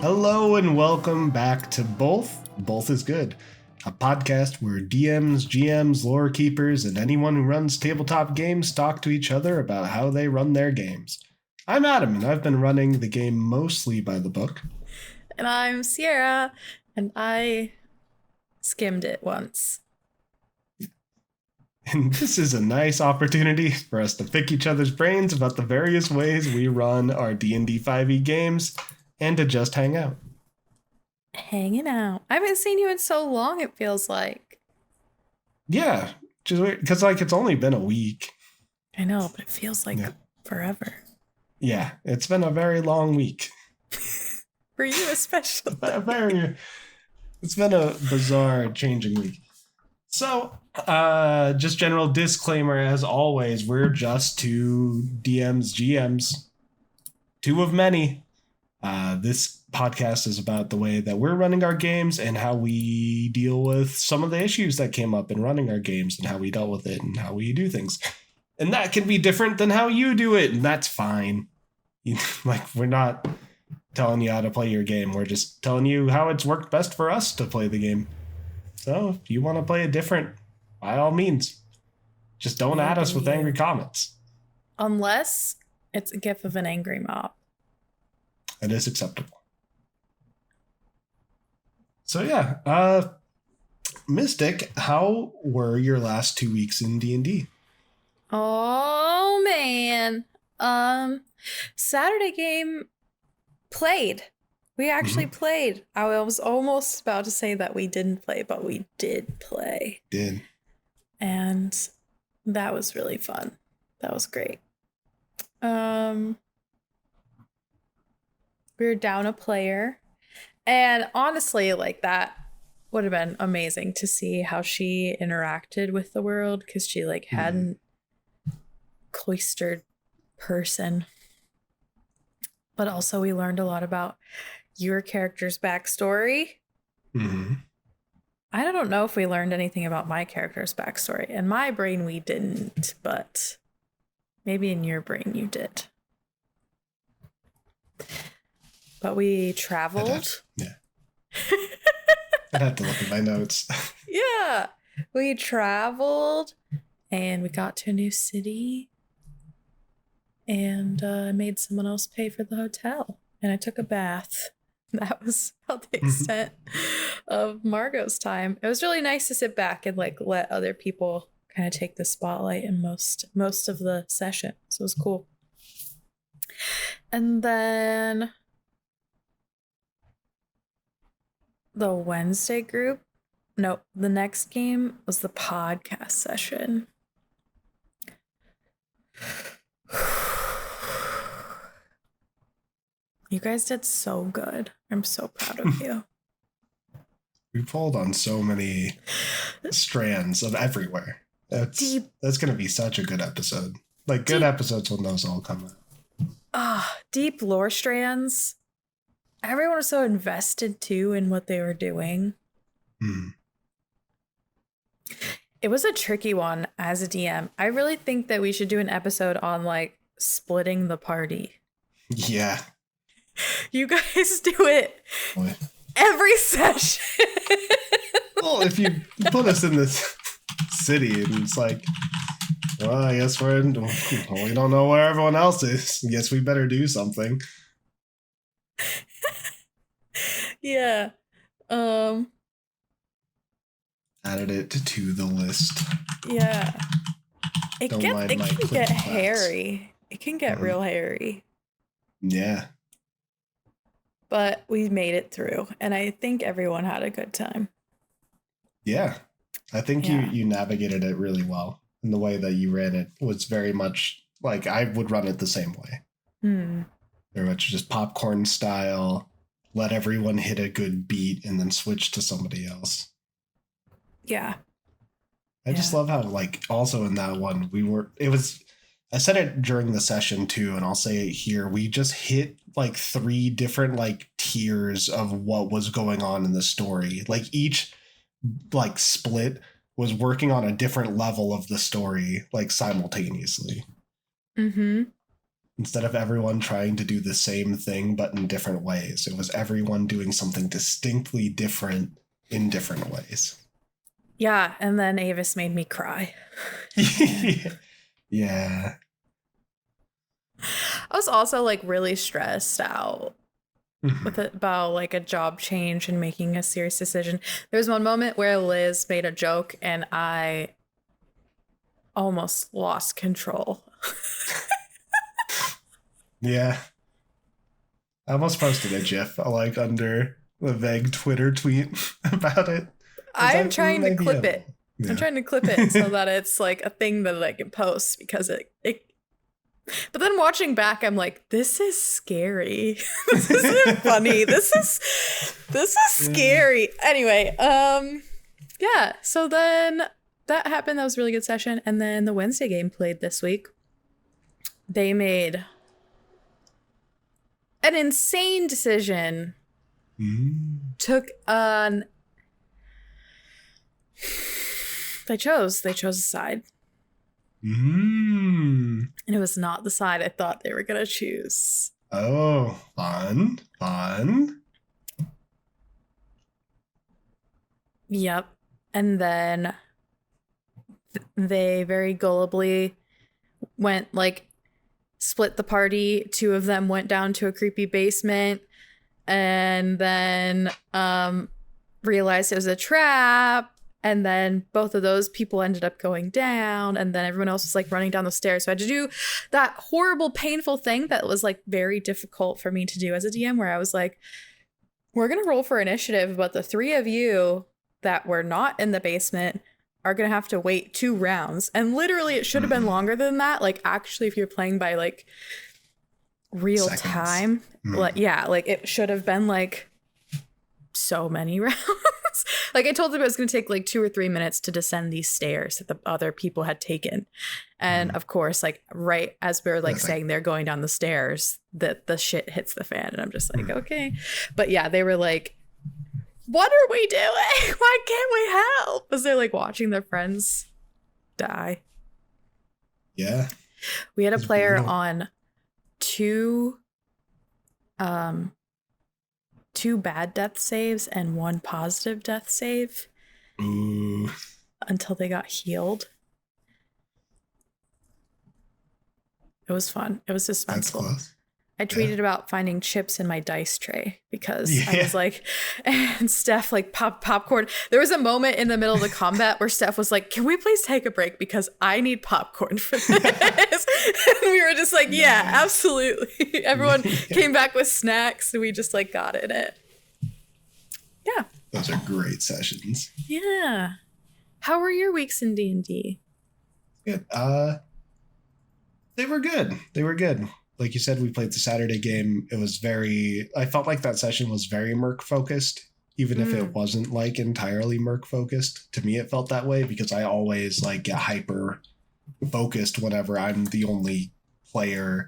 Hello and welcome back to Both is Good, a podcast where DMs, GMs, lore keepers, and anyone who runs tabletop games talk to each other about how they run their games. I'm Adam, and I've been running the game mostly by the book. And I'm Siera, and I skimmed it once. And this is a nice opportunity for us to pick each other's brains about the various ways we run our D&D 5e games and to just hang out. Hanging out. I haven't seen you in so long, it feels like. Yeah, just because it's only been a week. I know, but it feels like forever. Yeah, it's been a very long week. For you especially. It's been a bizarre changing week. So, just general disclaimer, as always, we're just two DMs, GMs, two of many. This podcast is about the way that we're running our games and how we deal with some of the issues that came up in running our games and how we dealt with it and how we do things. And that can be different than how you do it, and that's fine. We're not telling you how to play your game. We're just telling you how it's worked best for us to play the game. So if you want to play it different, by all means, just don't add us with angry comments. Unless it's a gif of an angry mob. It is acceptable. So yeah, Mystic, how were your last 2 weeks in D&D? Oh man. Saturday game played. We actually played. I was almost about to say that we didn't play, but we did play. And that was really fun. That was great. We were down a player. And honestly, that would have been amazing to see how she interacted with the world, because she hadn't cloistered person. But also we learned a lot about your character's backstory. I don't know if we learned anything about my character's backstory. In my brain we didn't, but maybe in your brain you did. But we traveled. I'd have to look at my notes. Yeah. We traveled and we got to a new city. And I made someone else pay for the hotel. And I took a bath. That was about the extent of Margot's time. It was really nice to sit back and let other people kind of take the spotlight in most of the session. So it was cool. And then the Wednesday group. No, the next game was the podcast session. You guys did so good. I'm so proud of you. We pulled on so many strands of everywhere. That's going to be such a good episode. Good episodes when those all come out. Deep lore strands. Everyone was so invested too in what they were doing. It was a tricky one as a DM. I really think that we should do an episode on splitting the party. Yeah. You guys do it every session. Well, if you put us in this city and it's well, I guess we don't know where everyone else is. I guess we better do something. Yeah. Added it to the list. Yeah. It can get hairy. It can get real hairy. Yeah. But we made it through, and I think everyone had a good time. Yeah. I think you navigated it really well. And the way that you ran it was very much I would run it the same way. Very much just popcorn style, let everyone hit a good beat and then switch to somebody else. Yeah. I just love how also in that one I said it during the session too, and I'll say it here. We just hit 3 different tiers of what was going on in the story. Each split was working on a different level of the story simultaneously. Instead of everyone trying to do the same thing but in different ways, it was everyone doing something distinctly different in different ways. Yeah, and then Avis made me cry. Yeah. I was also like really stressed out about like a job change and making a serious decision. There was one moment where Liz made a joke and I almost lost control. Yeah. I almost posted a GIF like under a vague Twitter tweet about it. I'm trying to clip it. Yeah. I'm trying to clip it so that it's like a thing that I can post because it but then watching back, I'm like, this is scary. This isn't funny. This is scary. Anyway, yeah. So then that happened. That was a really good session. And then the Wednesday game played this week. They made an insane decision. Took an. They chose a side. And it was not the side I thought they were going to choose. Oh, fun. Yep. And then they very gullibly went like split the party. Two of them went down to a creepy basement and then realized it was a trap. And then both of those people ended up going down. And then everyone else was like running down the stairs. So I had to do that horrible, painful thing that was like very difficult for me to do as a DM, where I was like, we're going to roll for initiative, but the three of you that were not in the basement are going to have to wait 2 rounds. And literally it should have been longer than that. Like actually, if you're playing by like real Seconds. Time, like, yeah, like it should have been like so many rounds. Like I told them it was going to take like 2 or 3 minutes to descend these stairs that the other people had taken. And of course, like right as we were like saying they're going down the stairs, that the shit hits the fan. And I'm just like, okay. But yeah, they were like, what are we doing? Why can't we help? Because they're like watching their friends die. Yeah. We had a player on 2 bad death saves and 1 positive death save. Ooh. Until they got healed. It was fun. It was suspenseful. I tweeted about finding chips in my dice tray because I was like, and Steph like popped popcorn. There was a moment in the middle of the combat where Steph was like, can we please take a break because I need popcorn for this? And we were just like, yeah, absolutely. Everyone came back with snacks and we just like got in it. Yeah. Those are great sessions. Yeah. How were your weeks in D&D? Good. They were good. Like you said, we played the Saturday game. I felt like that session was very Merc focused, even if it wasn't like entirely Merc focused. To me, it felt that way because I always like get hyper focused whenever I'm the only player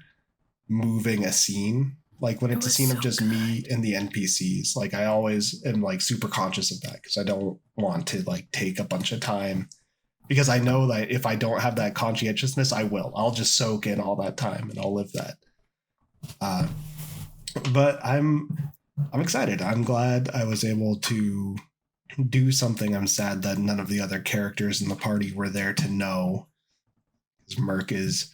moving a scene. Like when it's a scene of just me and the NPCs, like I always am like super conscious of that because I don't want to like take a bunch of time. Because I know that if I don't have that conscientiousness, I'll just soak in all that time and I'll live that. But I'm excited. I'm glad I was able to do something. I'm sad that none of the other characters in the party were there to know. Because Merc is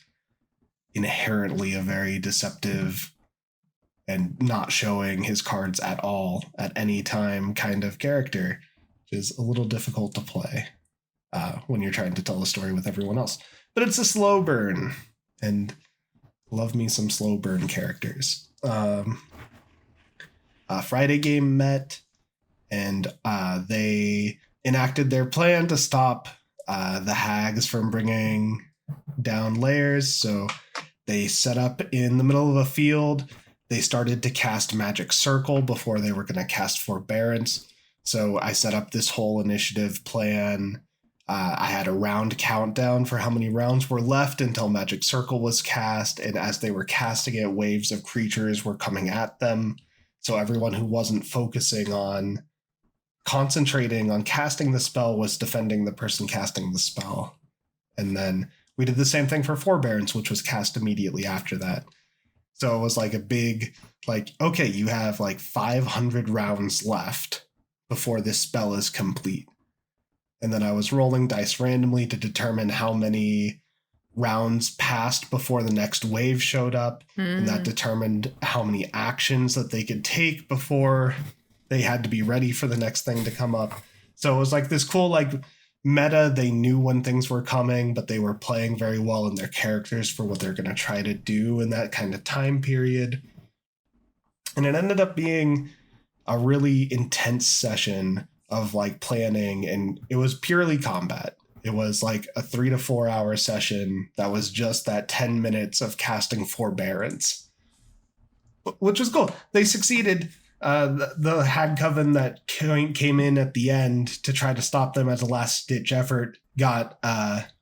inherently a very deceptive and not showing his cards at all at any time kind of character, which is a little difficult to play. When you're trying to tell a story with everyone else. But it's a slow burn, and love me some slow burn characters. Friday game met, and they enacted their plan to stop the hags from bringing down layers. So they set up in the middle of a field. They started to cast Magic Circle before they were going to cast Forbearance. So I set up this whole initiative plan. I had a round countdown for how many rounds were left until Magic Circle was cast, and as they were casting it, waves of creatures were coming at them. So everyone who wasn't concentrating on casting the spell was defending the person casting the spell. And then we did the same thing for Forbearance, which was cast immediately after that. So it was like a big, like, okay, you have like 500 rounds left before this spell is complete. And then I was rolling dice randomly to determine how many rounds passed before the next wave showed up. And that determined how many actions that they could take before they had to be ready for the next thing to come up. So it was like this cool, like, meta. They knew when things were coming, but they were playing very well in their characters for what they're going to try to do in that kind of time period. And it ended up being a really intense session of like planning, and it was purely combat. It was like a 3 to 4 hour session that was just that 10 minutes of casting Forbearance, which was cool. They succeeded. The Hag Coven that came in at the end to try to stop them as a last-ditch effort got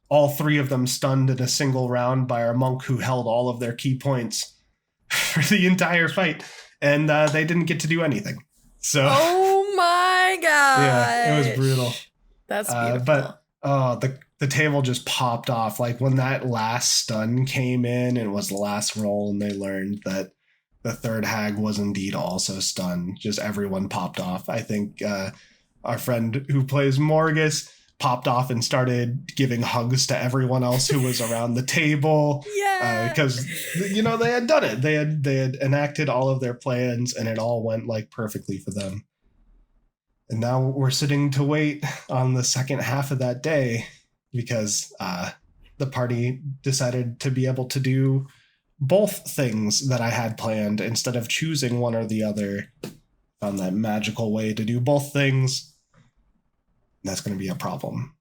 all 3 of them stunned in a single round by our monk, who held all of their key points for the entire fight, and they didn't get to do anything. So, oh my god! Yeah, it was brutal. That's beautiful. But the table just popped off. Like when that last stun came in, and it was the last roll, and they learned that the third hag was indeed also stunned. Just everyone popped off. I think our friend who plays Morgus popped off and started giving hugs to everyone else who was around the table. Yeah, because they had done it. They had enacted all of their plans, and it all went like perfectly for them. And now we're sitting to wait on the second half of that day because the party decided to be able to do both things that I had planned instead of choosing one or the other. Found that magical way to do both things. That's going to be a problem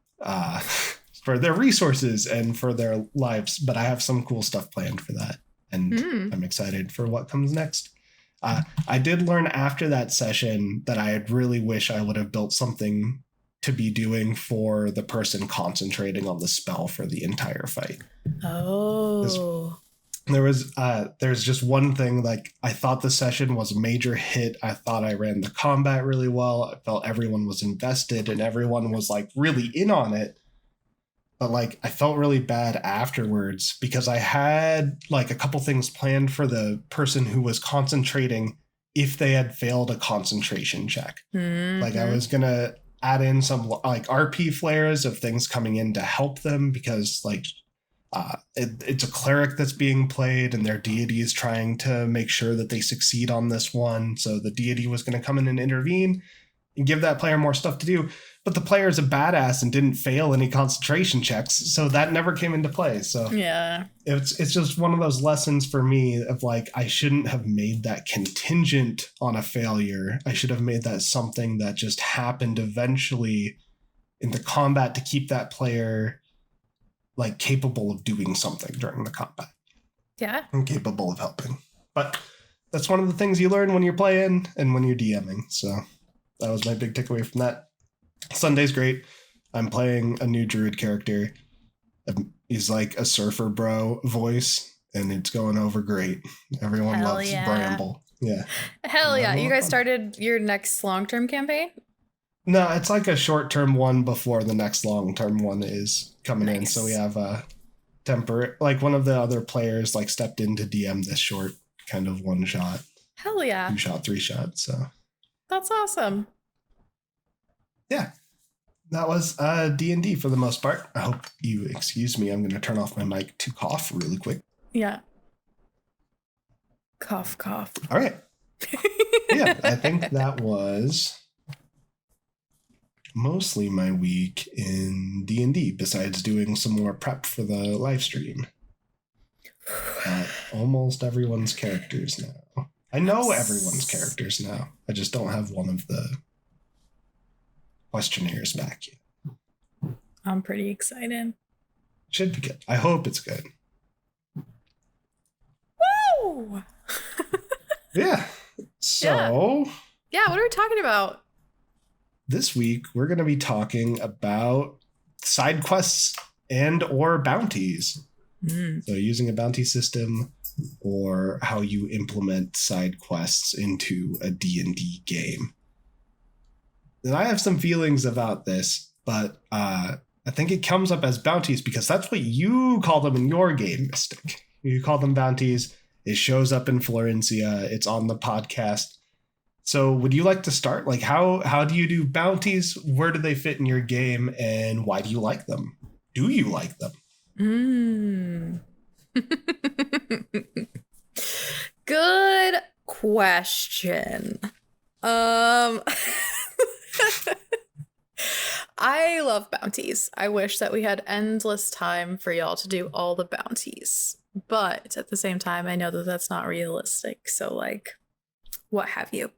for their resources and for their lives. But I have some cool stuff planned for that. And I'm excited for what comes next. I did learn after that session that I really wish I would have built something to be doing for the person concentrating on the spell for the entire fight. Oh. There's just one thing, like, I thought the session was a major hit. I thought I ran the combat really well. I felt everyone was invested and everyone was like really in on it. But like, I felt really bad afterwards because I had like a couple things planned for the person who was concentrating if they had failed a concentration check. Like I was going to add in some like RP flares of things coming in to help them because like it's a cleric that's being played and their deity is trying to make sure that they succeed on this one. So the deity was going to come in and intervene and give that player more stuff to do. But the player is a badass and didn't fail any concentration checks, so that never came into play. So yeah, it's just one of those lessons for me of like, I shouldn't have made that contingent on a failure. I should have made that something that just happened eventually in the combat to keep that player like capable of doing something during the combat. Yeah, and capable of helping. But that's one of the things you learn when you're playing and when you're DMing. So that was my big takeaway from that. Sunday's great. I'm playing a new druid character. He's like a surfer bro voice, and it's going over great. Everyone loves Bramble. Yeah. Hell yeah. You guys started your next long-term campaign? No, it's like a short-term one before the next long-term one is coming in. So we have a temporary, like one of the other players like stepped in to DM this short kind of one shot. Hell yeah. 2 shot, 3 shot. So that's awesome. Yeah, that was D&D for the most part. I hope you excuse me. I'm going to turn off my mic to cough really quick. Yeah. Cough, cough. All right. Yeah, I think that was mostly my week in D&D, besides doing some more prep for the live stream. Almost everyone's characters now. I know everyone's characters now. I just don't have one of the questionnaires back yet. I'm pretty excited. Should be good. I hope it's good. Woo! Yeah. So yeah, what are we talking about? This week we're going to be talking about side quests and or bounties. So using a bounty system or how you implement side quests into a D&D game. And I have some feelings about this, but I think it comes up as bounties because that's what you call them in your game, Mystic. You call them bounties, It shows up in Florencia. It's on the podcast. So would you like to start? Like, how do you do bounties? Where do they fit in your game? And why do you like them? Do you like them? Good question. I love bounties. I wish that we had endless time for y'all to do all the bounties. But at the same time, I know that that's not realistic. So, like, what have you?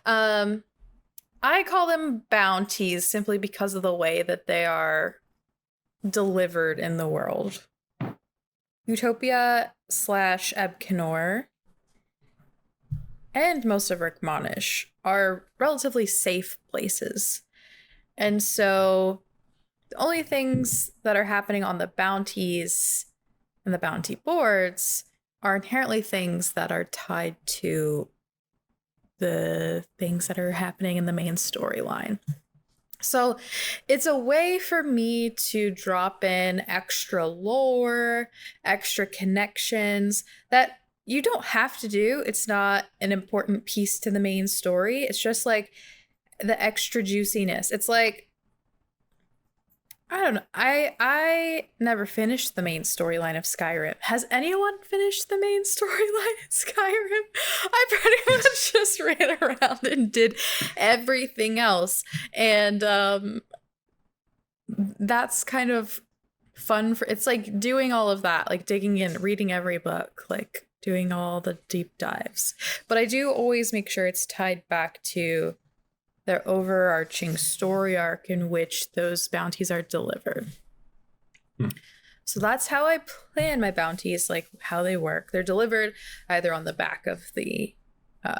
I call them bounties simply because of the way that they are delivered in the world. Utopia / Ebkenor and most of Rikmanish are relatively safe places. And so the only things that are happening on the bounties and the bounty boards are inherently things that are tied to the things that are happening in the main storyline. So it's a way for me to drop in extra lore, extra connections that you don't have to do. It's not an important piece to the main story. It's just like the extra juiciness. It's like, I don't know. I never finished the main storyline of Skyrim. Has anyone finished the main storyline of Skyrim? I pretty much just ran around and did everything else. And that's kind of fun for it's like doing all of that, like digging in, reading every book, like doing all the deep dives. But I do always make sure it's tied back to their overarching story arc in which those bounties are delivered. So that's how I plan my bounties, like how they work. They're delivered either on the back of the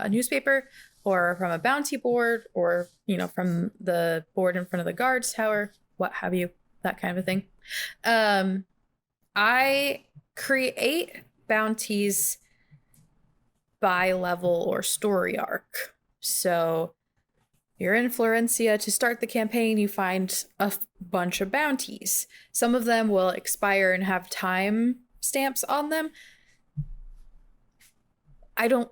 newspaper or from a bounty board or, you know, from the board in front of the guards tower, what have you, that kind of a thing. I create bounties by level or story arc. So you're in Florencia to start the campaign, you find a bunch of bounties. Some of them will expire and have time stamps on them. I don't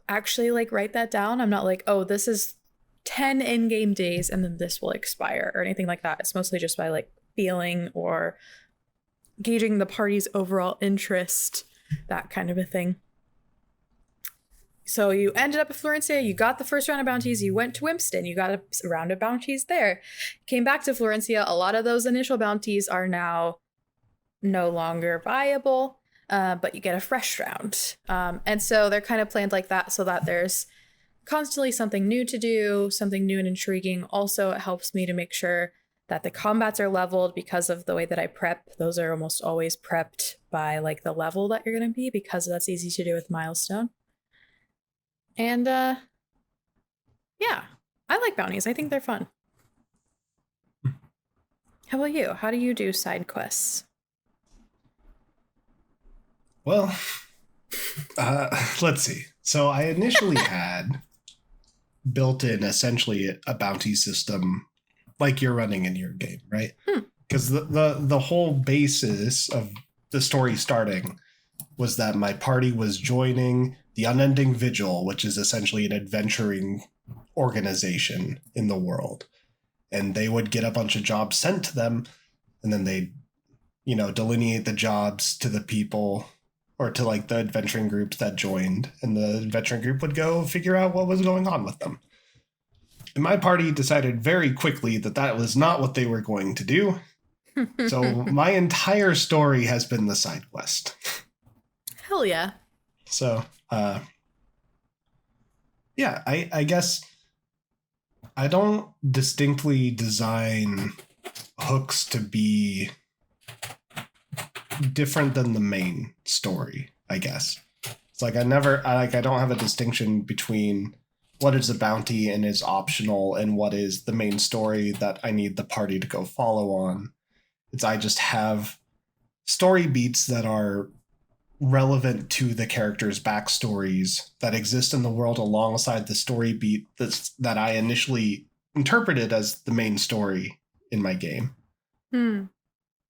actually like write that down. I'm not like, oh, this is 10 in-game days and then this will expire or anything like that. It's mostly just by like feeling or gauging the party's overall interest, that kind of a thing. So you ended up at Florencia, you got the first round of bounties, you went to Wimpston, you got a round of bounties there. Came back to Florencia, a lot of those initial bounties are now no longer viable, but you get a fresh round. And so they're kind of planned like that so that there's constantly something new to do, something new and intriguing. Also, it helps me to make sure that the combats are leveled because of the way that I prep. Those are almost always prepped by like the level that you're going to be because that's easy to do with Milestone. And, yeah, I like bounties. I think they're fun. How about you? How do you do side quests? Well, let's see. So I initially had built in essentially a bounty system like you're running in your game, right? Because the whole basis of the story starting was that my party was joining the Unending Vigil, which is essentially an adventuring organization in the world. And they would get a bunch of jobs sent to them, and then they'd, you know, delineate the jobs to the people or to like the adventuring groups that joined. And the adventuring group would go figure out what was going on with them. And my party decided very quickly that that was not what they were going to do. So my entire story has been the side quest. Hell yeah. So, yeah, I guess I don't distinctly design hooks to be different than the main story, I guess. It's like I don't have a distinction between what is a bounty and is optional and what is the main story that I need the party to go follow on. I just have story beats that are relevant to the characters' backstories that exist in the world alongside the story beat that I initially interpreted as the main story in my game.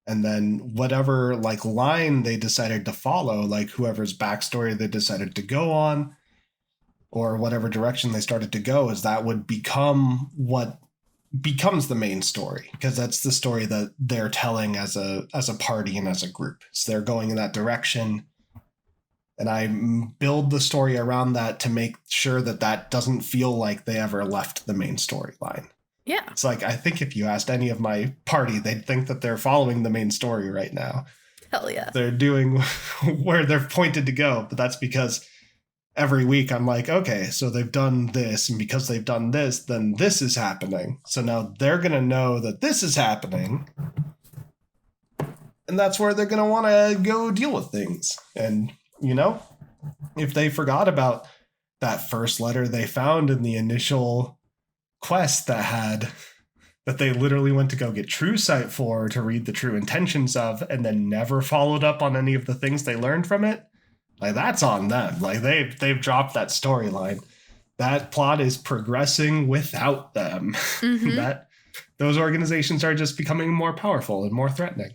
And then whatever like line they decided to follow, like whoever's backstory they decided to go on, or whatever direction they started to go, is that would become what becomes the main story, because that's the story that they're telling as a party and as a group. So they're going in that direction, and I build the story around that to make sure that that doesn't feel like they ever left the main storyline. Yeah. It's like, I think if you asked any of my party, they'd think that they're following the main story right now. Hell yeah. They're doing where they're pointed to go, but that's because every week I'm like, okay, so they've done this, and because they've done this, then this is happening. So now they're going to know that this is happening, and that's where they're going to want to go deal with things. And, you know, if they forgot about that first letter they found in the initial quest that they literally went to go get true sight for, to read the true intentions of, and then never followed up on any of the things they learned from it, like, that's on them. Like, they've dropped that storyline. That plot is progressing without them. That those organizations are just becoming more powerful and more threatening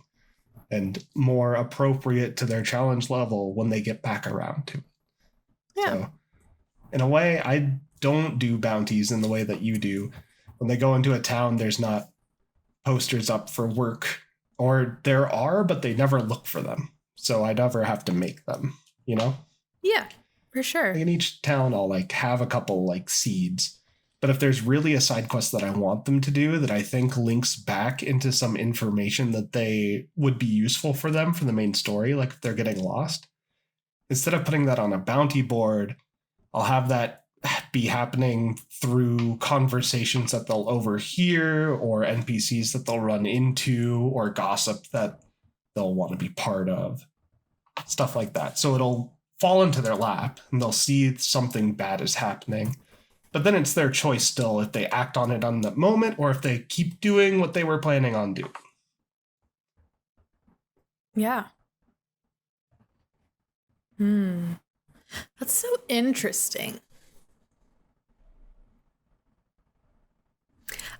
and more appropriate to their challenge level when they get back around to it. Yeah. So, in a way, I don't do bounties in the way that you do. When they go into a town, there's not posters up for work, or there are, but they never look for them. So I never have to make them, you know? Yeah, for sure. Like in each town, I'll like have a couple like seeds. But if there's really a side quest that I want them to do that I think links back into some information that they would be useful for them for the main story, like if they're getting lost, instead of putting that on a bounty board, I'll have that be happening through conversations that they'll overhear, or NPCs that they'll run into, or gossip that they'll want to be part of. Stuff like that. So it'll fall into their lap and they'll see something bad is happening. But then it's their choice still if they act on it on the moment or if they keep doing what they were planning on doing. Yeah. That's so interesting.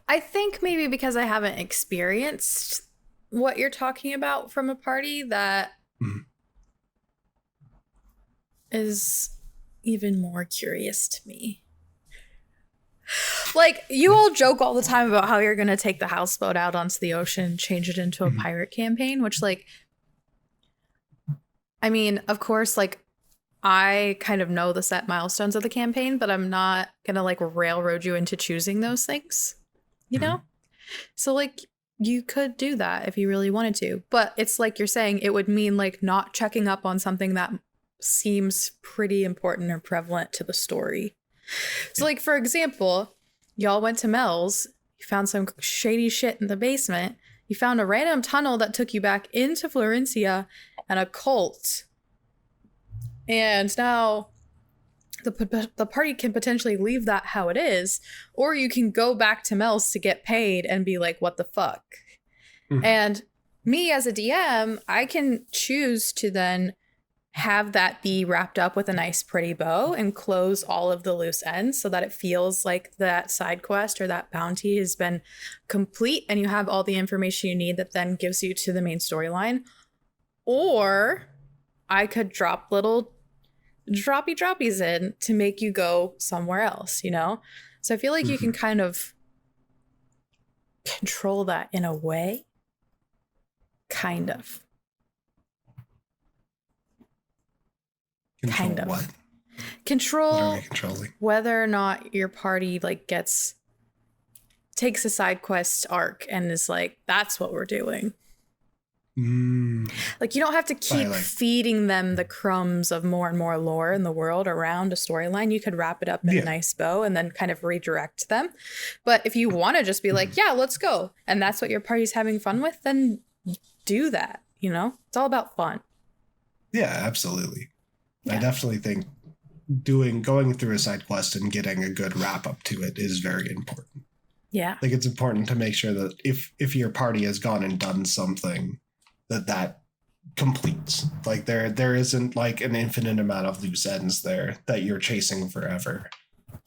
I think maybe because I haven't experienced what you're talking about from a party, that is even more curious to me. Like, you all joke all the time about how you're going to take the houseboat out onto the ocean and change it into a pirate campaign, which, like, I mean, of course, like, I kind of know the set milestones of the campaign, but I'm not going to, like, railroad you into choosing those things, you know? So, like, you could do that if you really wanted to. But it's like you're saying, it would mean, like, not checking up on something that seems pretty important or prevalent to the story. So, like, for example, y'all went to Mel's, you found some shady shit in the basement, you found a random tunnel that took you back into Florencia and a cult. And now the party can potentially leave that how it is, or you can go back to Mel's to get paid and be like, what the fuck? And me as a DM, I can choose to then have that be wrapped up with a nice pretty bow and close all of the loose ends so that it feels like that side quest or that bounty has been complete and you have all the information you need that then gives you to the main storyline. Or I could drop little droppies in to make you go somewhere else, you know? So I feel like you can kind of control that in a way. Kind of. Control kind of. What? Control what are we controlling? Whether or not your party like takes a side quest arc and is like, that's what we're doing. Like, you don't have to keep feeding them the crumbs of more and more lore in the world around a storyline. You could wrap it up in a nice bow and then kind of redirect them. But if you want to just be like, yeah, let's go, and that's what your party's having fun with, then do that, you know? It's all about fun. Yeah, absolutely. Yeah. I definitely think going through a side quest and getting a good wrap up to it is very important. Yeah. I think it's important to make sure that if your party has gone and done something, that completes. Like there isn't like an infinite amount of loose ends there that you're chasing forever.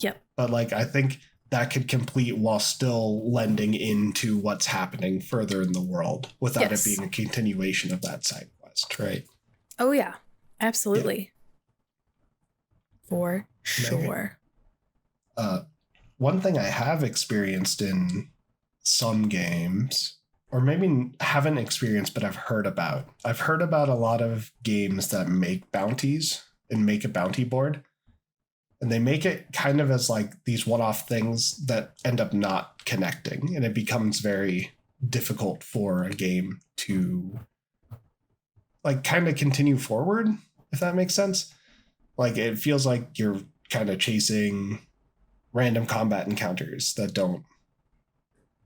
Yep. But like I think that could complete while still lending into what's happening further in the world without it being a continuation of that side quest, right? Oh, yeah. Absolutely. Yeah. For sure. One thing I have experienced in some games, or maybe haven't experienced, but I've heard about a lot of games that make bounties and make a bounty board. And they make it kind of as like these one-off things that end up not connecting. And it becomes very difficult for a game to like kind of continue forward, if that makes sense. Like it feels like you're kind of chasing random combat encounters that don't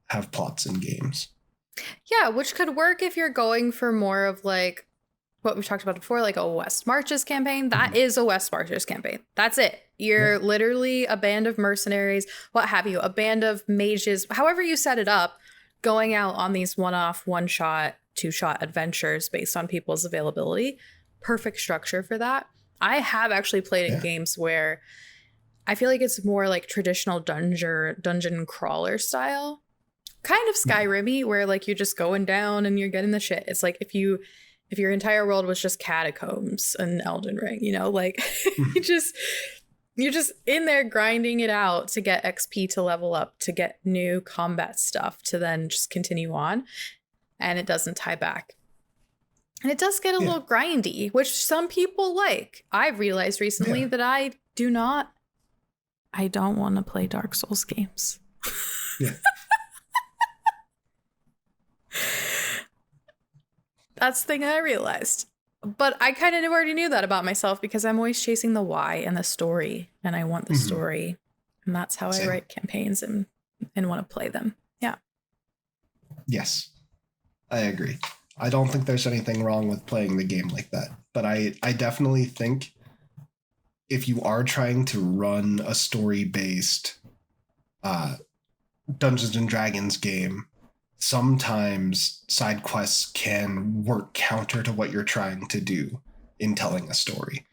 have plots in games. Yeah, which could work if you're going for more of like what we've talked about before, like a West Marches campaign. That is a West Marches campaign. That's it. You're literally a band of mercenaries, what have you, a band of mages, however you set it up, going out on these one-off, one-shot, two-shot adventures based on people's availability. Perfect structure for that. I have actually played in games where I feel like it's more like traditional dungeon crawler style. Kind of Skyrim-y, where like you're just going down and you're getting the shit. It's like if your entire world was just catacombs and Elden Ring, you know, like you're just in there grinding it out to get XP to level up, to get new combat stuff, to then just continue on. And it doesn't tie back. And it does get a little grindy, which some people like. I've realized recently that I don't want to play Dark Souls games. Yeah. That's the thing I realized. But I kind of already knew that about myself because I'm always chasing the why and the story. And I want the story. And that's how I write campaigns and want to play them. Yeah. Yes, I agree. I don't think there's anything wrong with playing the game like that. But I definitely think if you are trying to run a story-based Dungeons and Dragons game, sometimes side quests can work counter to what you're trying to do in telling a story.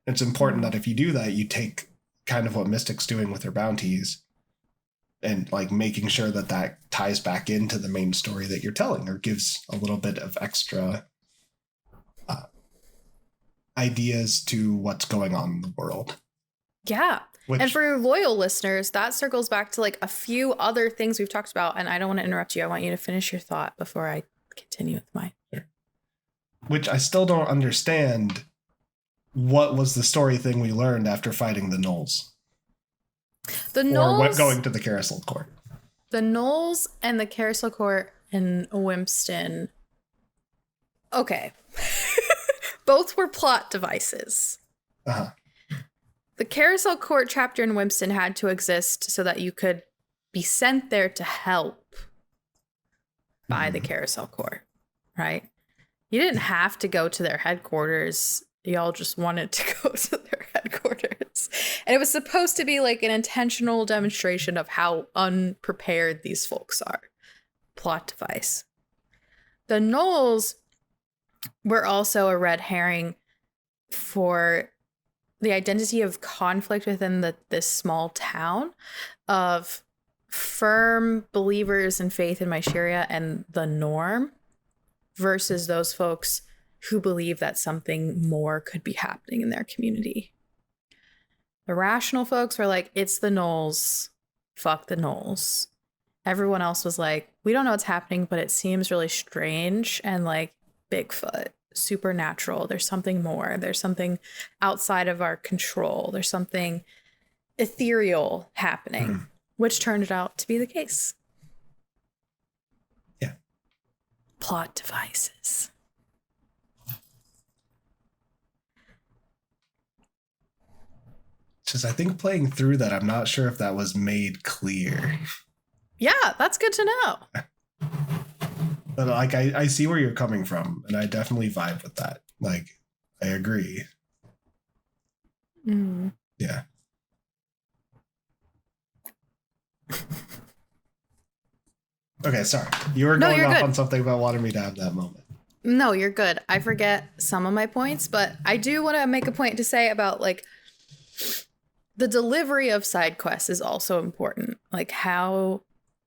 It's important that if you do that, you take kind of what Mystic's doing with her bounties and like making sure that that ties back into the main story that you're telling or gives a little bit of extra ideas to what's going on in the world. Yeah. And for loyal listeners, that circles back to like a few other things we've talked about. And I don't want to interrupt you. I want you to finish your thought before I continue with mine. Sure. Which I still don't understand. What was the story thing we learned after fighting the gnolls? The gnolls, or going to the Carousel Court. The gnolls and the Carousel Court in Wimpston. Okay. Both were plot devices. Uh-huh. The Carousel Court chapter in Wimpston had to exist so that you could be sent there to help by the Carousel Court, right? You didn't have to go to their headquarters. Y'all just wanted to go to their headquarters. And it was supposed to be like an intentional demonstration of how unprepared these folks are. Plot device. The gnolls were also a red herring for the identity of conflict within this small town of firm believers in faith in Mysteria and the norm versus those folks who believe that something more could be happening in their community. The rational folks were like, it's the gnolls, fuck the gnolls. Everyone else was like, we don't know what's happening, but it seems really strange and like Bigfoot. Supernatural. There's something more. There's something outside of our control. There's something ethereal happening, which turned out to be the case. Yeah. Plot devices. Just I think playing through that, I'm not sure if that was made clear. Yeah, that's good to know. But like I see where you're coming from, and I definitely vibe with that. Like, I agree. Yeah. Okay, sorry. You were going off on something about wanting me to have that moment. No, you're good. I forget some of my points, but I do want to make a point to say about like the delivery of side quests is also important. Like how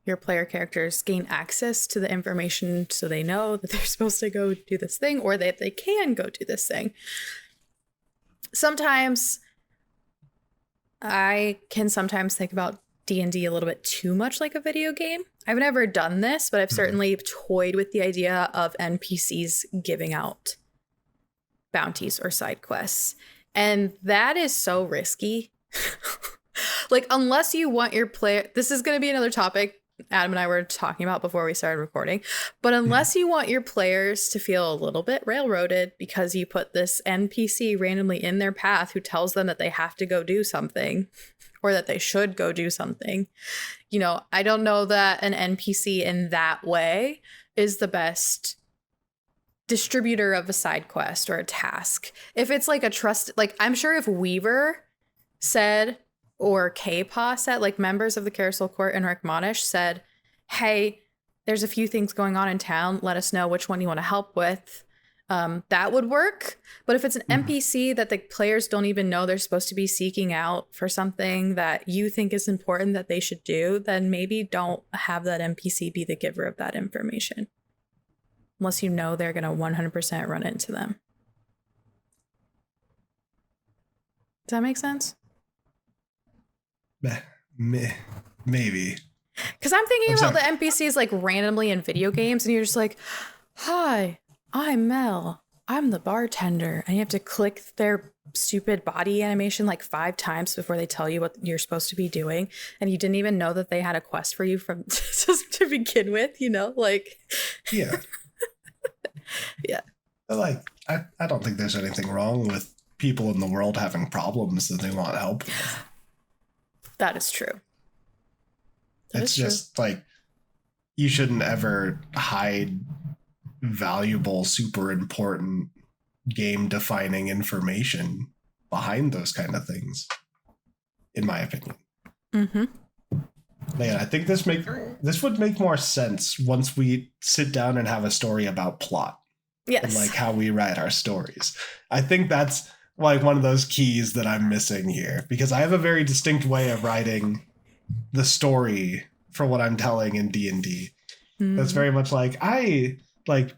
your player characters gain access to the information so they know that they're supposed to go do this thing or that they can go do this thing. Sometimes I can sometimes think about D&D a little bit too much like a video game. I've never done this, but I've certainly toyed with the idea of NPCs giving out bounties or side quests. And that is so risky. Like, unless you want your player, this is going to be another topic Adam and I were talking about before we started recording, but unless you want your players to feel a little bit railroaded because you put this NPC randomly in their path who tells them that they have to go do something or that they should go do something, you know, I don't know that an NPC in that way is the best distributor of a side quest or a task. If it's like a trust, like I'm sure if Weaver said, or K-Paw said, like members of the Carousel Court and Rick Monish said, hey, there's a few things going on in town. Let us know which one you want to help with. That would work. But if it's an NPC that the players don't even know they're supposed to be seeking out for something that you think is important that they should do, then maybe don't have that NPC be the giver of that information. Unless you know they're going to 100% run into them. Does that make sense? Maybe. Because I'm thinking about the NPCs like randomly in video games, and you're just like, hi, I'm Mel. I'm the bartender. And you have to click their stupid body animation like 5 times before they tell you what you're supposed to be doing. And you didn't even know that they had a quest for you from just to begin with, you know? Like, yeah. Yeah. But like, I don't think there's anything wrong with people in the world having problems that they want help with. That is true. It's just like, you shouldn't ever hide valuable, super important game defining information behind those kind of things, in my opinion. Mm-hmm. Man, I think this would make more sense once we sit down and have a story about plot. Yes. And like how we write our stories. I think that's like one of those keys that I'm missing here, because I have a very distinct way of writing the story for what I'm telling in D&D. That's very much like, I like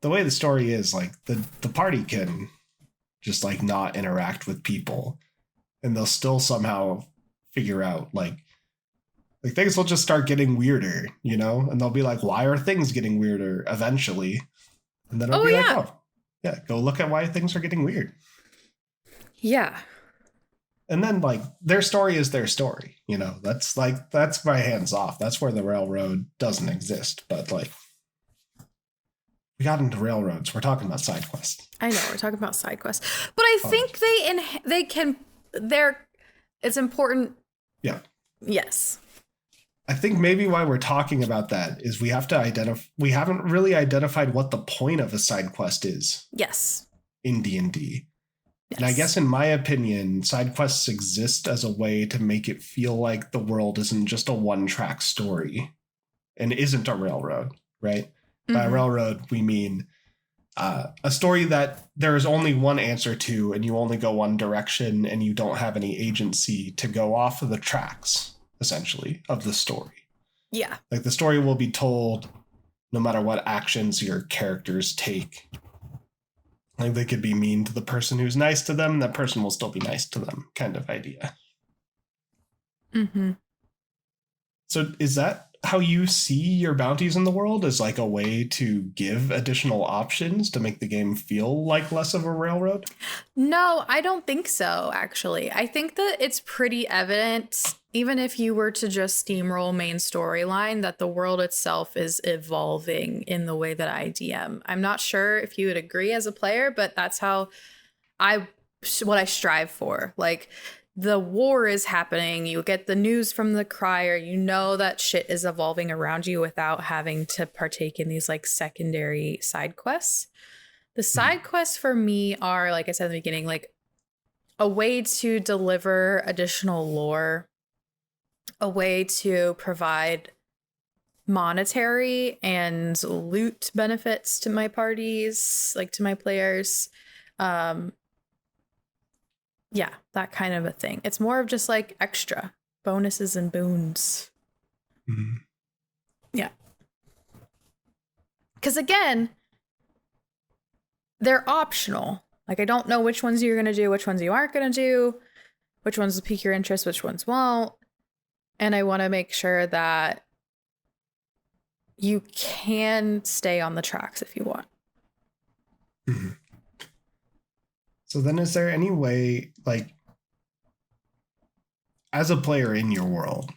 the way the story is, like the party can just like not interact with people and they'll still somehow figure out like things will just start getting weirder, you know, and they'll be like, why are things getting weirder eventually? And then it'll be like, oh yeah, go look at why things are getting weird. Yeah. And then like their story is their story, you know, that's my hands off. That's where the railroad doesn't exist. But like, we got into railroads. We're talking about side quests. I know we're talking about side quests, but I think it's important. Yeah. Yes. I think maybe why we're talking about that is we haven't really identified what the point of a side quest is. Yes. In D&D. Yes. And I guess in my opinion, side quests exist as a way to make it feel like the world isn't just a one-track story and isn't a railroad, right? By railroad, we mean a story that there is only one answer to and you only go one direction and you don't have any agency to go off of the tracks, essentially, of the story. Yeah. Like the story will be told no matter what actions your characters take. Like they could be mean to the person who's nice to them, that person will still be nice to them, kind of idea. Mm-hmm. So is that how you see your bounties in the world, as like a way to give additional options to make the game feel like less of a railroad? No, I don't think so, actually. I think that it's pretty evident, even if you were to just steamroll main storyline, that the world itself is evolving in the way that I DM. I'm not sure if you would agree as a player, but that's how what I strive for. Like, the war is happening, you get the news from the crier, you know that shit is evolving around you without having to partake in these like secondary side quests. The side quests for me are, like I said in the beginning, like a way to deliver additional lore, a way to provide monetary and loot benefits to my parties, like to my players. Yeah, that kind of a thing. It's more of just like extra bonuses and boons. Mm-hmm. Yeah. Because again, they're optional. Like, I don't know which ones you're going to do, which ones you aren't going to do, which ones will pique your interest, which ones won't. And I want to make sure that you can stay on the tracks if you want. Mm-hmm. So then is there any way, like, as a player in your world,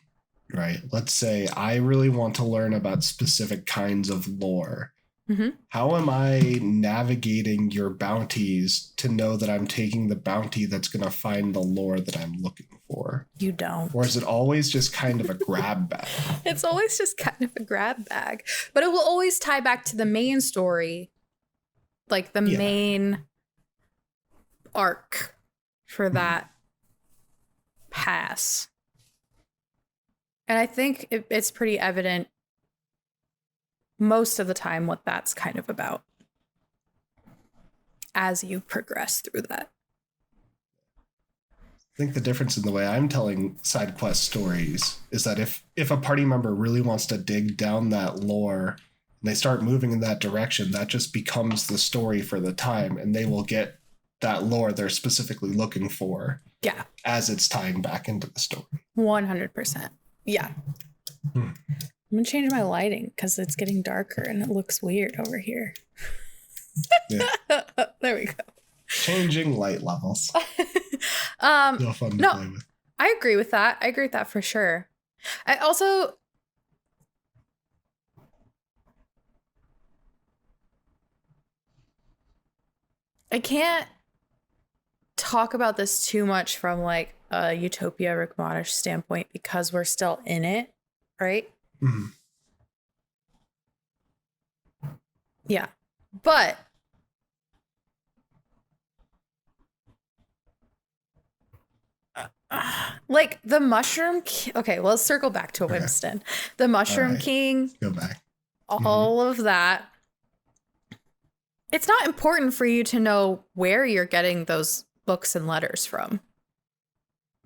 right? Let's say I really want to learn about specific kinds of lore. Mm-hmm. How am I navigating your bounties to know that I'm taking the bounty that's going to find the lore that I'm looking for? You don't. Or is it always just kind of a grab bag? It's always just kind of a grab bag. But it will always tie back to the main story. Like the main arc for that pass. And I think it's pretty evident most of the time what that's kind of about as you progress through that. I think the difference in the way I'm telling side quest stories is that if a party member really wants to dig down that lore and they start moving in that direction, that just becomes the story for the time, and they will get that lore they're specifically looking for. Yeah. As it's tying back into the story. 100%. Yeah. I'm going to change my lighting because it's getting darker and it looks weird over here. Yeah. There we go. Changing light levels. No fun to play with. I agree with that. I agree with that for sure. I also... I can't talk about this too much from like a Utopia Rick Modish standpoint because we're still in it, right? Mm-hmm. Yeah. But like the Mushroom okay, well, let's circle back to Winston. The Mushroom King. Go back. All of that. It's not important for you to know where you're getting those books and letters from.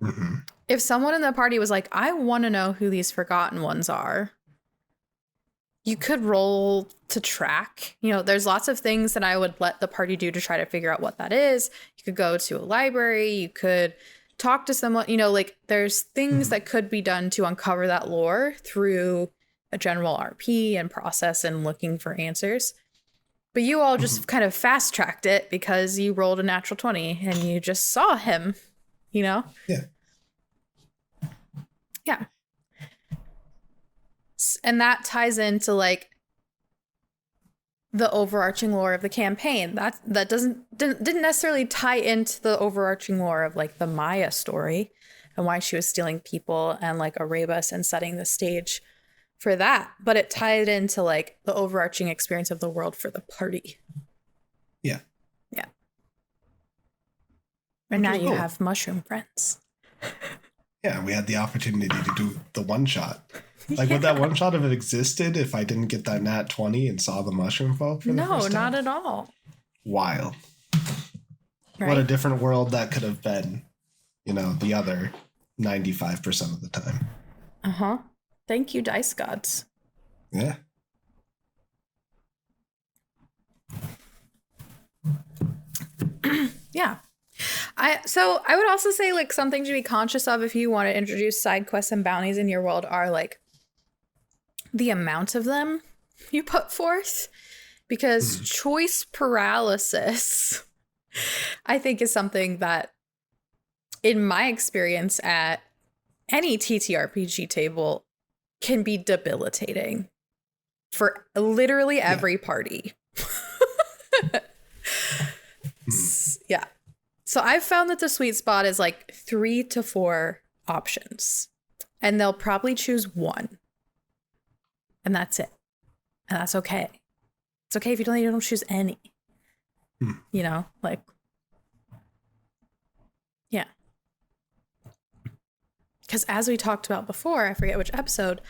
Mm-hmm. If someone in the party was like, I want to know who these forgotten ones are, you could roll to track. You know, there's lots of things that I would let the party do to try to figure out what that is. You could go to a library. You could talk to someone. You know, like there's things that could be done to uncover that lore through a general RP and process and looking for answers. But you all just kind of fast tracked it because you rolled a natural 20 and you just saw him, you know? Yeah. Yeah. And that ties into like the overarching lore of the campaign. That didn't necessarily tie into the overarching lore of like the Maya story and why she was stealing people and like Erebus and setting the stage for that, but it tied into like the overarching experience of the world for the party. Yeah. Yeah. And now you have mushroom friends. Yeah, we had the opportunity to do the one shot. Like, would that one shot have existed if I didn't get that nat 20 and saw the mushroom folk for the first time? No, not at all. Wild. Right? What a different world that could have been, you know, the other 95% of the time. Uh-huh. Thank you, Dice Gods. Yeah. Yeah. So I would also say like something to be conscious of if you want to introduce side quests and bounties in your world are like the amount of them you put forth, because choice paralysis I think is something that in my experience at any TTRPG table can be debilitating for literally every party. Yeah. So I've found that the sweet spot is like 3 to 4 options, and they'll probably choose one, and that's it. And that's okay. It's okay if you don't choose any, you know, like, yeah. Because as we talked about before, I forget which episode,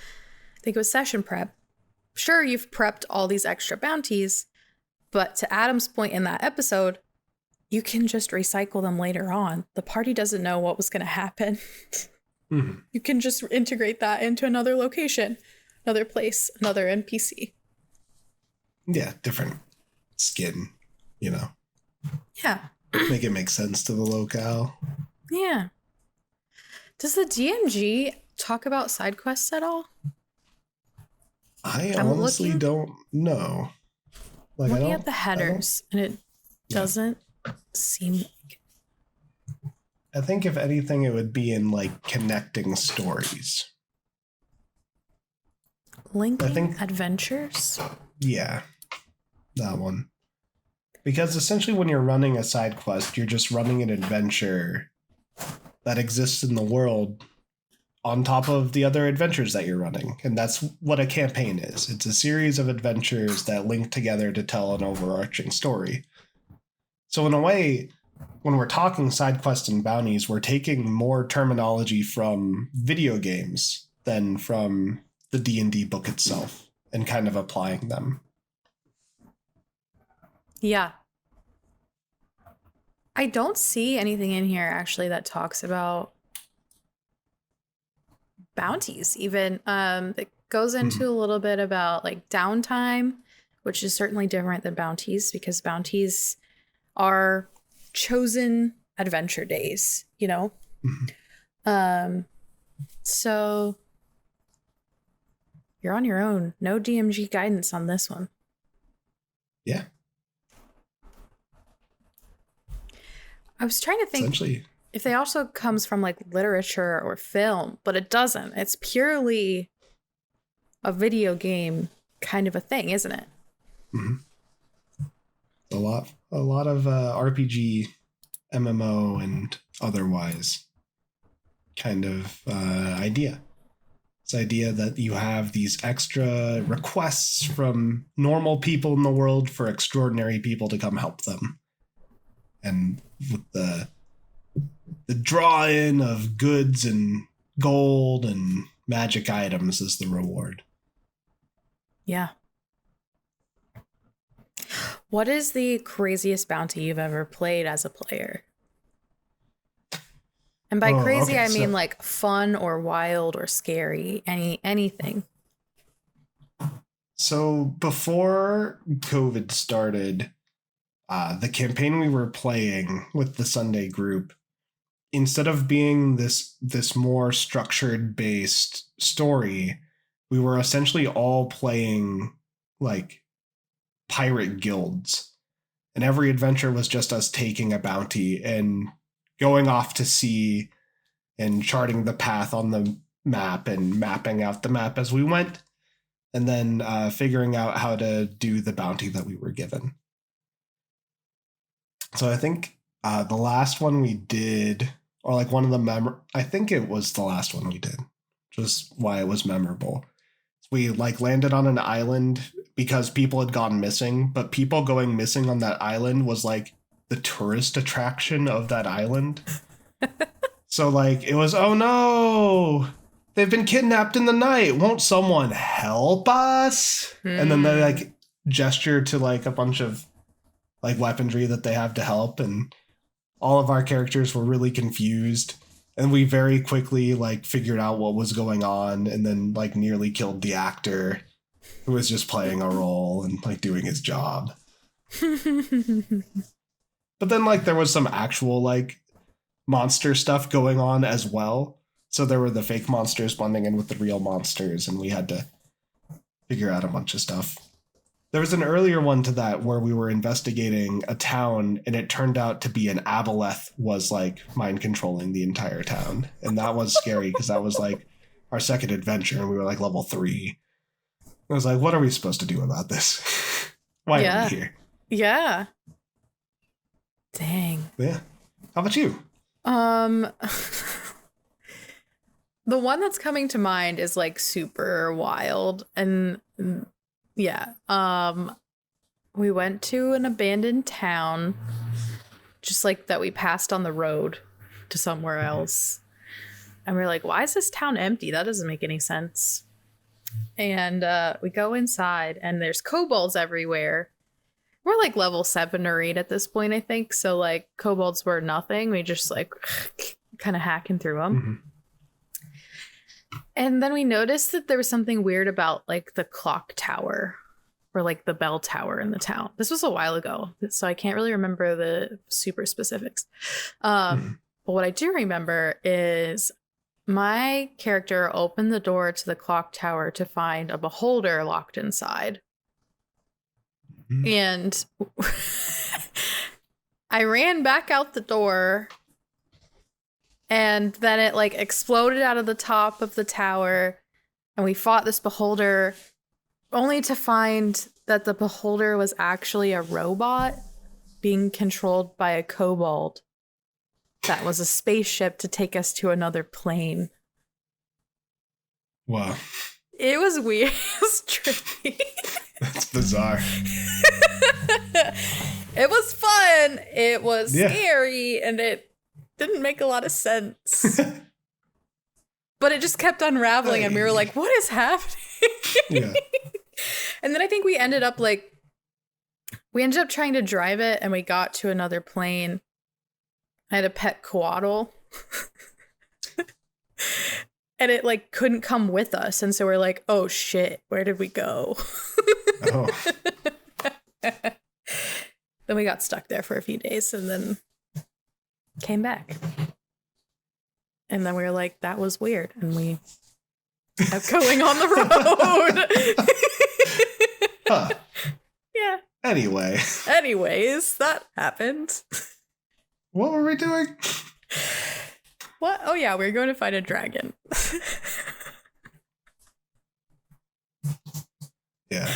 I think it was session prep. Sure, you've prepped all these extra bounties, but to Adam's point in that episode, you can just recycle them later on. The party doesn't know what was going to happen. Mm-hmm. You can just integrate that into another location, another place, another NPC. Yeah, different skin, you know. Yeah. Make it make sense to the locale. Yeah. Does the DMG talk about side quests at all? I I'm honestly don't know. Like, looking at the headers, and it doesn't seem like. I think if anything, it would be in like connecting stories. Linking adventures? Yeah, that one. Because essentially when you're running a side quest, you're just running an adventure that exists in the world on top of the other adventures that you're running. And that's what a campaign is. It's a series of adventures that link together to tell an overarching story. So in a way, when we're talking side quests and bounties, we're taking more terminology from video games than from the D&D book itself and kind of applying them. Yeah. I don't see anything in here actually that talks about bounties even. It goes into a little bit about like downtime, which is certainly different than bounties because bounties are chosen adventure days, you know? So you're on your own. No DMG guidance on this one. Yeah. I was trying to think if they also comes from like literature or film, but it doesn't. It's purely a video game kind of a thing, isn't it? Mm-hmm. A lot of RPG, MMO, and otherwise kind of idea. This idea that you have these extra requests from normal people in the world for extraordinary people to come help them. And with the draw-in of goods and gold and magic items as the reward. Yeah. What is the craziest bounty you've ever played as a player? And by crazy, I mean like fun or wild or scary, anything. So before COVID started, the campaign we were playing with the Sunday group, instead of being this more structured based story, we were essentially all playing like pirate guilds. And every adventure was just us taking a bounty and going off to sea and charting the path on the map and mapping out the map as we went, and then figuring out how to do the bounty that we were given. So I think the last one we did, or like one of the I think it was the last one we did, just why it was memorable. We like landed on an island because people had gone missing, but people going missing on that island was like the tourist attraction of that island. So like it was, oh no, they've been kidnapped in the night. Won't someone help us? And then they like gesture to like a bunch of like weaponry that they have to help, and all of our characters were really confused, and we very quickly like figured out what was going on, and then like nearly killed the actor who was just playing a role and like doing his job. But then like there was some actual like monster stuff going on as well. So there were the fake monsters blending in with the real monsters, and we had to figure out a bunch of stuff. There was an earlier one to that where we were investigating a town, and it turned out to be an aboleth was like mind controlling the entire town. And that was scary because that was like our second adventure, and we were like level 3. I was like, what are we supposed to do about this? Why are we here? Yeah. Dang. Yeah. How about you? The one that's coming to mind is like super wild, and yeah. We went to an abandoned town, just like that we passed on the road to somewhere else. And we're like, why is this town empty? That doesn't make any sense. And we go inside, and there's kobolds everywhere. We're like level 7 or 8 at this point, I think. So like kobolds were nothing. We just like kind of hacking through them. Mm-hmm. And then we noticed that there was something weird about like the clock tower or like the bell tower in the town. This was a while ago, so I can't really remember the super specifics. But what I do remember is my character opened the door to the clock tower to find a beholder locked inside. Mm-hmm. And I ran back out the door, and then it like exploded out of the top of the tower, and we fought this beholder, only to find that the beholder was actually a robot being controlled by a kobold that was a spaceship to take us to another plane. Wow. It was weird. It was trippy. That's bizarre. It was fun. It was scary, and it didn't make a lot of sense. But it just kept unraveling, and we were like, what is happening? Yeah. And then I think we ended up trying to drive it, and we got to another plane. I had a pet coatl. And it like couldn't come with us, and so we're like, oh shit, where did we go? Oh. Then we got stuck there for a few days and then came back. And then we were like, that was weird, and we kept going on the road. Huh. Yeah. Anyways, that happened. What were we doing? What? Oh yeah, we were going to fight a dragon. Yeah,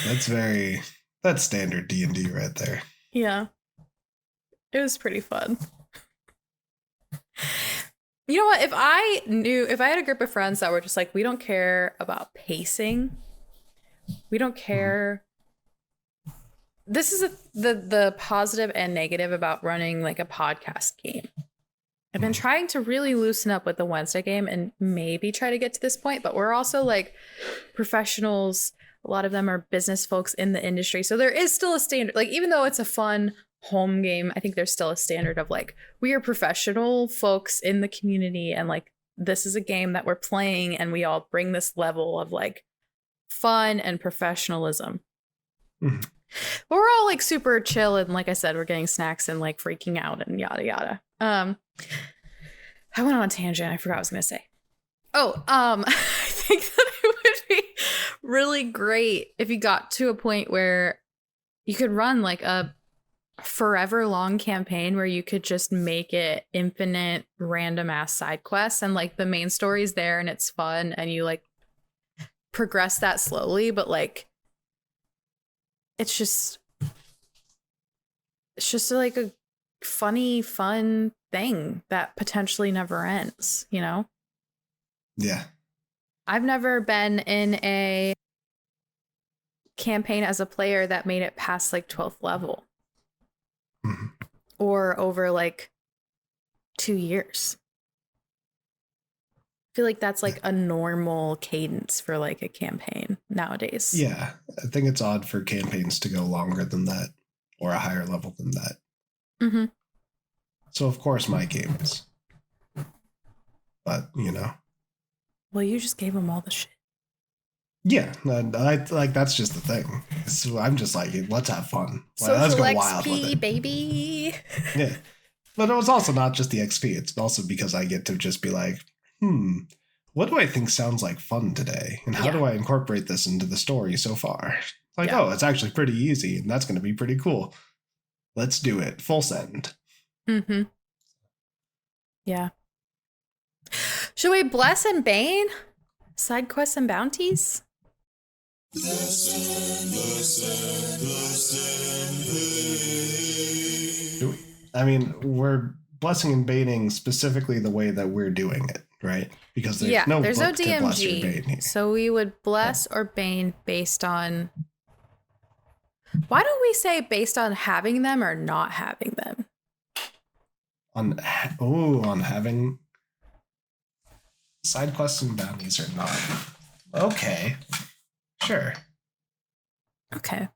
that's standard D&D right there. Yeah. It was pretty fun. You know what? If I had a group of friends that were just like, we don't care about pacing. We don't care. This is the positive and negative about running like a podcast game. I've been trying to really loosen up with the Wednesday game and maybe try to get to this point, but we're also like professionals. A lot of them are business folks in the industry. So there is still a standard, like even though it's a fun home game, I think there's still a standard of like, we are professional folks in the community, and like this is a game that we're playing, and we all bring this level of like fun and professionalism. Mm-hmm. But we're all like super chill, and like I said, we're getting snacks and like freaking out and yada yada. I went on a tangent. I forgot what I was gonna say. I think that it would be really great if you got to a point where you could run like a forever long campaign where you could just make it infinite random ass side quests, and like the main story's there and it's fun, and you like progress that slowly, but like it's just like a funny, fun thing that potentially never ends, you know? Yeah. I've never been in a campaign as a player that made it past like 12th level. Mm-hmm. Or over like 2 years. I feel like that's like a normal cadence for like a campaign nowadays. Yeah, I think it's odd for campaigns to go longer than that or a higher level than that. Mm-hmm. So of course my games. But, you know. Well, you just gave them all the shit. Yeah, I like that's just the thing. So I'm just like, let's have fun. Let's Social go wild XP, with it. baby. Yeah. But it was also not just the XP. It's also because I get to just be like, what do I think sounds like fun today? And how do I incorporate this into the story so far? Like, oh, it's actually pretty easy, and that's going to be pretty cool. Let's do it. Full send. Mm-hmm. Yeah. Should we bless and bane? Side quests and bounties? I mean, we're blessing and baning specifically the way that we're doing it, right? Because there's no there's book no to bless or bane DMG. here. So we would bless or bane based on... Why don't we say based on having them or not having them? On having side quests and bounties or not. Okay. Sure. Okay.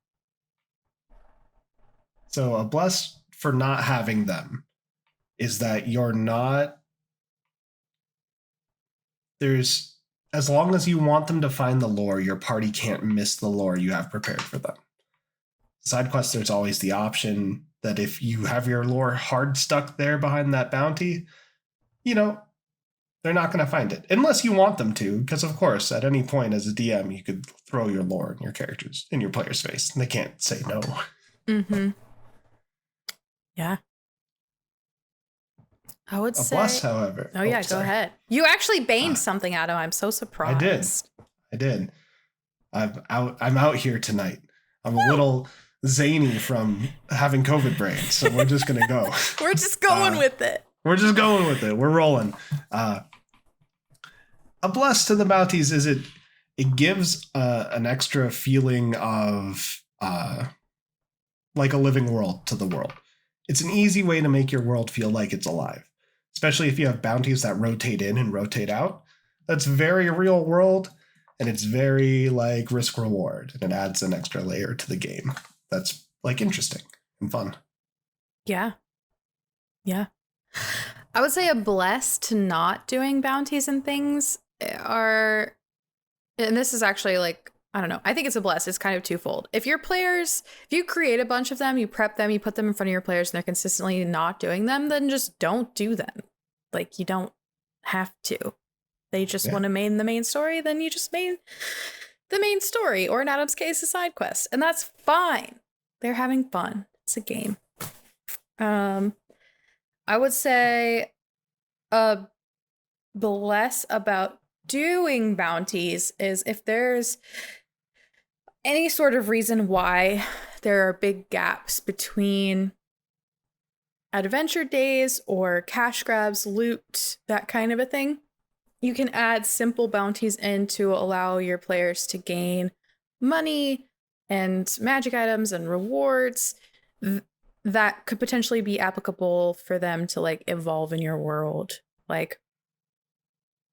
So a bless for not having them is that you're not there's as long as you want them to find the lore, your party can't miss the lore you have prepared for them. Side quests, there's always the option that if you have your lore hard stuck there behind that bounty, you know, they're not going to find it unless you want them to, because of course, at any point as a DM, you could throw your lore in your characters in your player's face, and they can't say no. Mm-hmm. Yeah. I would say. Bless, however. Oh yeah, go ahead. You actually baned something, Adam. I'm so surprised. I did. I'm out here tonight. I'm a little zany from having COVID brain, so we're just gonna go. We're just going with it. We're just going with it. We're rolling. A bless to the bounties is it gives an extra feeling of like a living world to the world. It's an easy way to make your world feel like it's alive, especially if you have bounties that rotate in and rotate out. That's very real world, and it's very like risk reward, and it adds an extra layer to the game. That's like interesting and fun. Yeah. Yeah. I would say a bless to not doing bounties and things are, and this is actually like, I don't know. I think it's a bless. It's kind of twofold. If your players, if you create a bunch of them, you prep them, you put them in front of your players and they're consistently not doing them, then just don't do them. Like you don't have to. They just want to main the main story, then you just main the main story, or in Adam's case, a side quest. And that's fine. They're having fun. It's a game. I would say a bless about doing bounties is if there's any sort of reason why there are big gaps between adventure days or cash grabs, loot, that kind of a thing. You can add simple bounties in to allow your players to gain money and magic items and rewards that could potentially be applicable for them to like evolve in your world. Like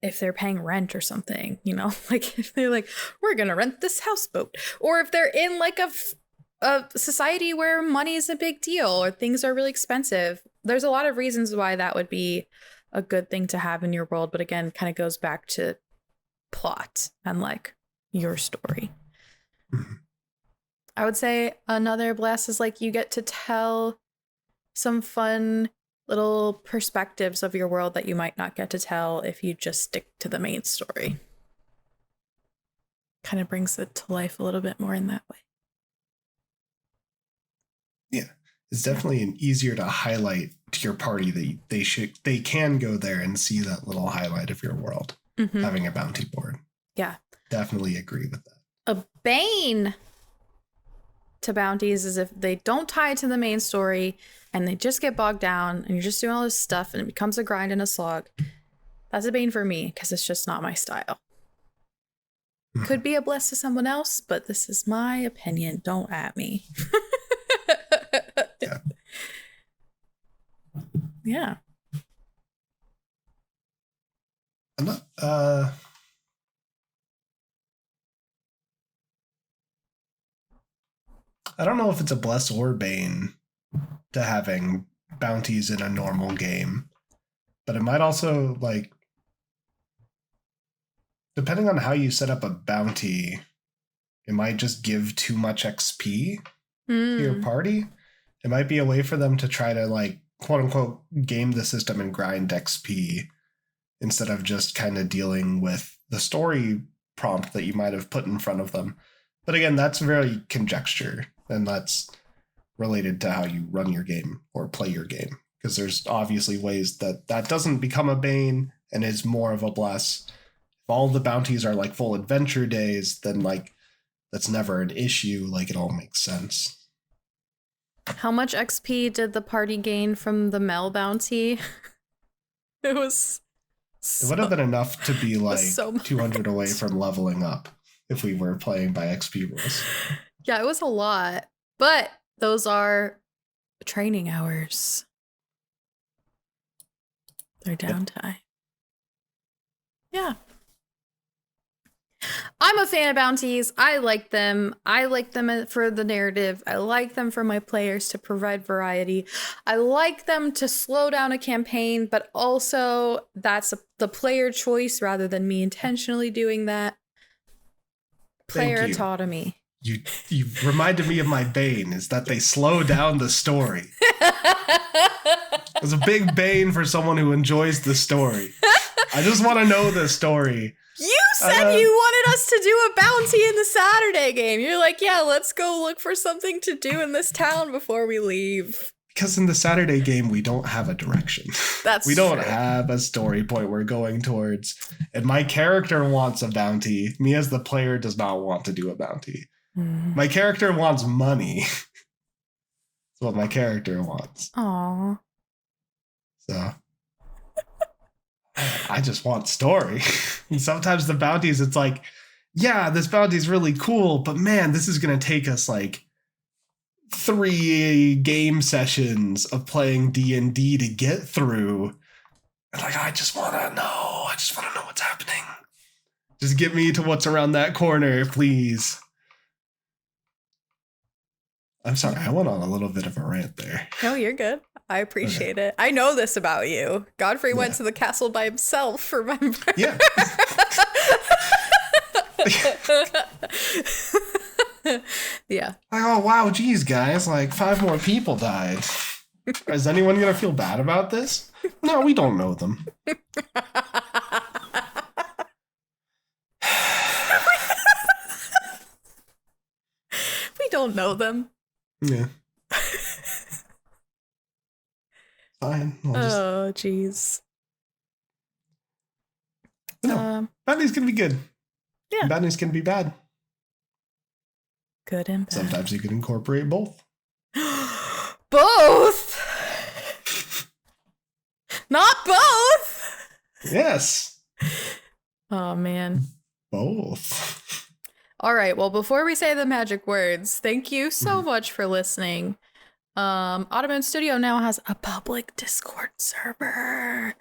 if they're paying rent or something, you know, like if they're like, we're going to rent this houseboat, or if they're in like a society where money is a big deal or things are really expensive. There's a lot of reasons why that would be a good thing to have in your world. But again, kind of goes back to plot and like your story. I would say another bless is like you get to tell some fun little perspectives of your world that you might not get to tell if you just stick to the main story. Kind of brings it to life a little bit more in that way. Yeah, it's definitely an easier to highlight to your party that they can go there and see that little highlight of your world, having a bounty board. Yeah. Definitely agree with that. A bane to bounties is if they don't tie to the main story and they just get bogged down and you're just doing all this stuff and it becomes a grind and a slog. That's a bane for me because it's just not my style. Could be a bless to someone else, but this is my opinion. Don't at me. Yeah. Yeah. I don't know if it's a bless or bane to having bounties in a normal game, but it might also, like, depending on how you set up a bounty, it might just give too much XP to your party. It might be a way for them to try to, like, quote unquote, game the system and grind XP instead of just kind of dealing with the story prompt that you might have put in front of them. But again, that's very conjecture, and that's related to how you run your game or play your game, because there's obviously ways that doesn't become a bane and is more of a bless. If all the bounties are like full adventure days, then like that's never an issue. Like it all makes sense. How much XP did the party gain from the Mel bounty? It would have been enough to be like so 200 away from leveling up if we were playing by XP rules. Yeah, it was a lot, but those are training hours. They're downtime. Yeah. I'm a fan of bounties. I like them. I like them for the narrative. I like them for my players to provide variety. I like them to slow down a campaign, but also that's the player choice rather than me intentionally doing that. Player autonomy. You reminded me of my bane, is that they slow down the story. It's a big bane for someone who enjoys the story. I just want to know the story. You said you wanted us to do a bounty in the Saturday game. You're like, yeah, let's go look for something to do in this town before we leave. Because in the Saturday game, we don't have a direction. We don't have a story point we're going towards. And my character wants a bounty. Me as the player does not want to do a bounty. My character wants money. That's what my character wants. Aww. So I just want story. And sometimes the bounties, it's like, yeah, this bounty is really cool, but man, this is going to take us like 3 game sessions of playing D&D to get through. And like, I just want to know. I just want to know what's happening. Just get me to what's around that corner, please. I'm sorry, I went on a little bit of a rant there. No, you're good. I appreciate it. I know this about you. Godfrey went to the castle by himself, remember? Yeah. Yeah. Like, oh, wow, geez, guys, like 5 more people died. Is anyone going to feel bad about this? No, we don't know them. We don't know them. Yeah. Fine. Oh, jeez. No, bad news can be good. Yeah. Bad news can be bad. Good and bad. Sometimes you can incorporate both. Both? Not both? Yes. Oh, man. Both. All right. Well, before we say the magic words, thank you so much for listening. Ottoman Studio now has a public Discord server.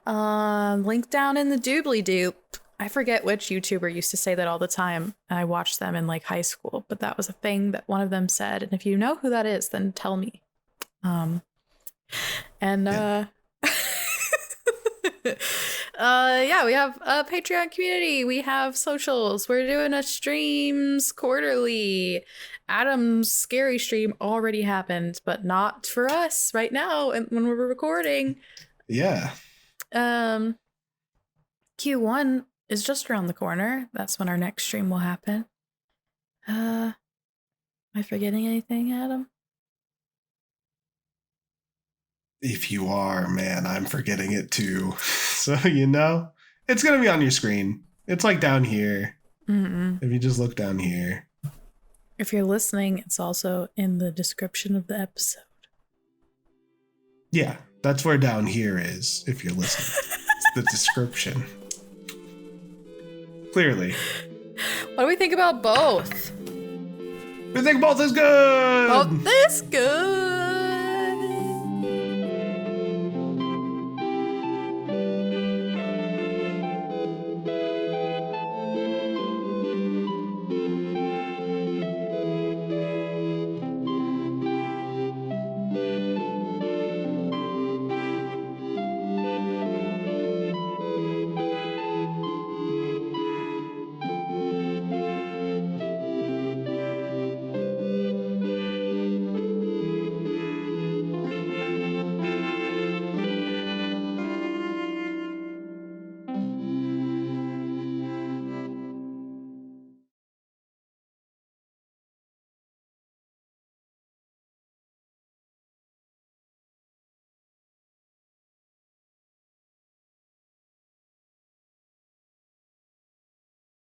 Link down in the doobly-doo. I forget which YouTuber used to say that all the time. I watched them in like high school, but that was a thing that one of them said. And if you know who that is, then tell me. Yeah, we have a Patreon community. We have socials. We're doing a streams quarterly. Adam's scary stream already happened, but not for us right now and when we're recording. Yeah. Q1 is just around the corner. That's when our next stream will happen. Am I forgetting anything, Adam? If you are, man, I'm forgetting it too. So, you know, it's going to be on your screen. It's like down here. If you just look down here. If you're listening, it's also in the description of the episode. Yeah, that's where down here is, if you're listening. It's the description. Clearly. What do we think about both? We think both is good! Both is good!